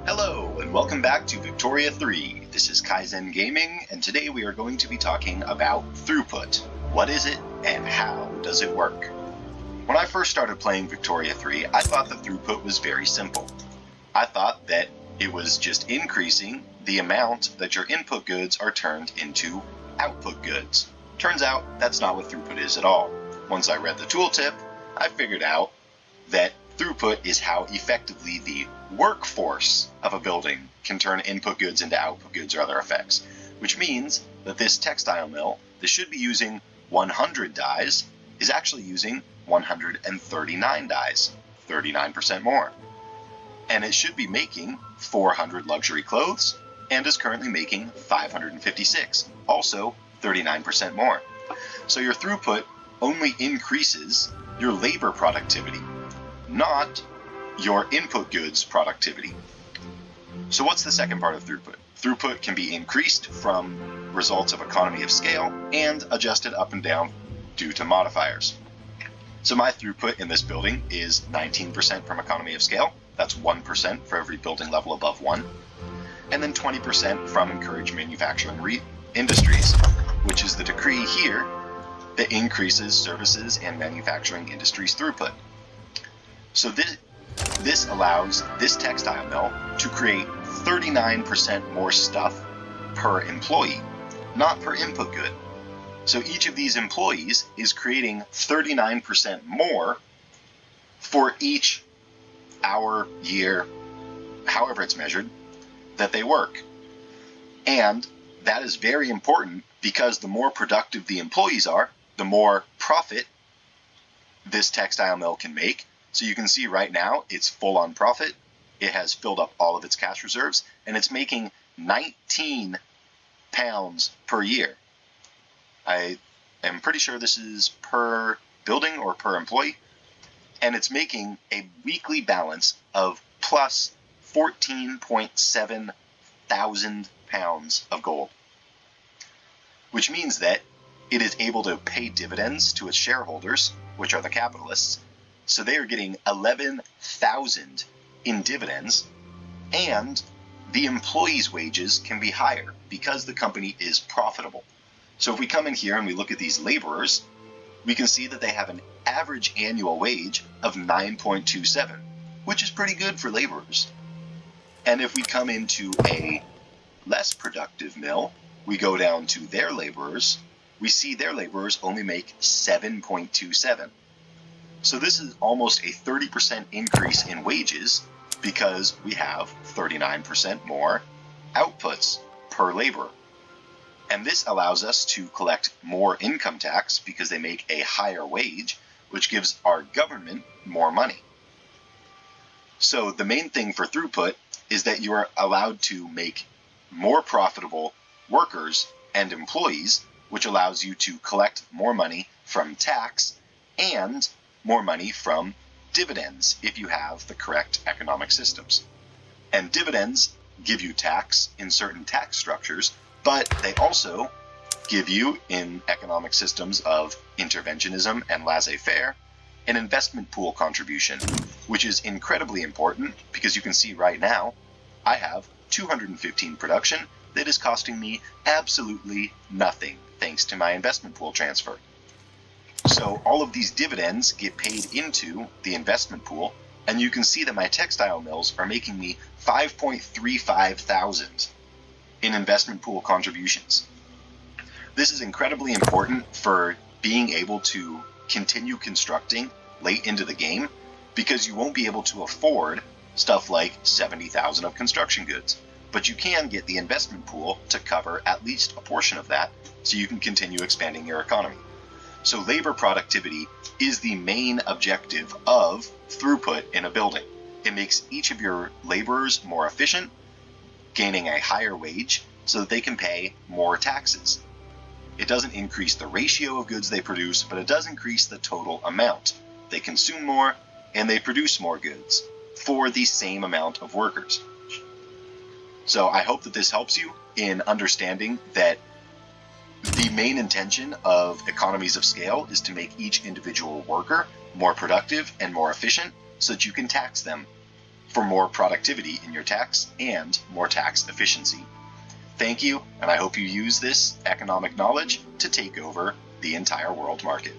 Hello, and welcome back to Victoria 3. This is Kaizen Gaming, and today we are going to be talking about Throughput. What is it, and how does it work? When I first started playing Victoria 3, I thought that Throughput was very simple. I thought that it was just increasing the amount that your input goods are turned into output goods. Turns out, that's not what Throughput is at all. Once I read the tooltip, I figured out that Throughput is how effectively the workforce of a building can turn input goods into output goods or other effects, which means that this textile mill that should be using 100 dies is actually using 139 dies, 39% more. And it should be making 400 luxury clothes and is currently making 556, also 39% more. So your throughput only increases your labor productivity, not your input goods productivity. So what's the second part of throughput? Throughput can be increased from results of economy of scale and adjusted up and down due to modifiers. So my throughput in this building is 19% from economy of scale. That's 1% for every building level above 1. And then 20% from encouraged manufacturing industries, which is the decree here that increases services and manufacturing industries' throughput. So this allows this textile mill to create 39% more stuff per employee, not per input good. So each of these employees is creating 39% more for each hour, year, however it's measured, that they work. And that is very important because the more productive the employees are, the more profit this textile mill can make. So you can see right now it's full on profit. It has filled up all of its cash reserves and it's making 19 pounds per year. I am pretty sure this is per building or per employee. And it's making a weekly balance of plus 14.7 thousand pounds of gold, which means that it is able to pay dividends to its shareholders, which are the capitalists. So they are getting 11,000 in dividends, and the employees' wages can be higher because the company is profitable. So if we come in here and we look at these laborers, we can see that they have an average annual wage of 9.27, which is pretty good for laborers. And if we come into a less productive mill, we go down to their laborers, we see their laborers only make 7.27. So this is almost a 30% increase in wages because we have 39% more outputs per laborer. And this allows us to collect more income tax because they make a higher wage, which gives our government more money. So the main thing for throughput is that you are allowed to make more profitable workers and employees, which allows you to collect more money from tax and more money from dividends if you have the correct economic systems. And dividends give you tax in certain tax structures, but they also give you, in economic systems of interventionism and laissez-faire, an investment pool contribution, which is incredibly important because you can see right now I have 215 production that is costing me absolutely nothing thanks to my investment pool transfer. So all of these dividends get paid into the investment pool, and you can see that my textile mills are making me 5.35 thousand in investment pool contributions. This is incredibly important for being able to continue constructing late into the game because you won't be able to afford stuff like 70,000 of construction goods, but you can get the investment pool to cover at least a portion of that so you can continue expanding your economy. So labor productivity is the main objective of throughput in a building. It makes each of your laborers more efficient, gaining a higher wage so that they can pay more taxes. It doesn't increase the ratio of goods they produce, but it does increase the total amount. They consume more and they produce more goods for the same amount of workers. So I hope that this helps you in understanding that the main intention of economies of scale is to make each individual worker more productive and more efficient so that you can tax them for more productivity in your tax and more tax efficiency. Thank you, and I hope you use this economic knowledge to take over the entire world market.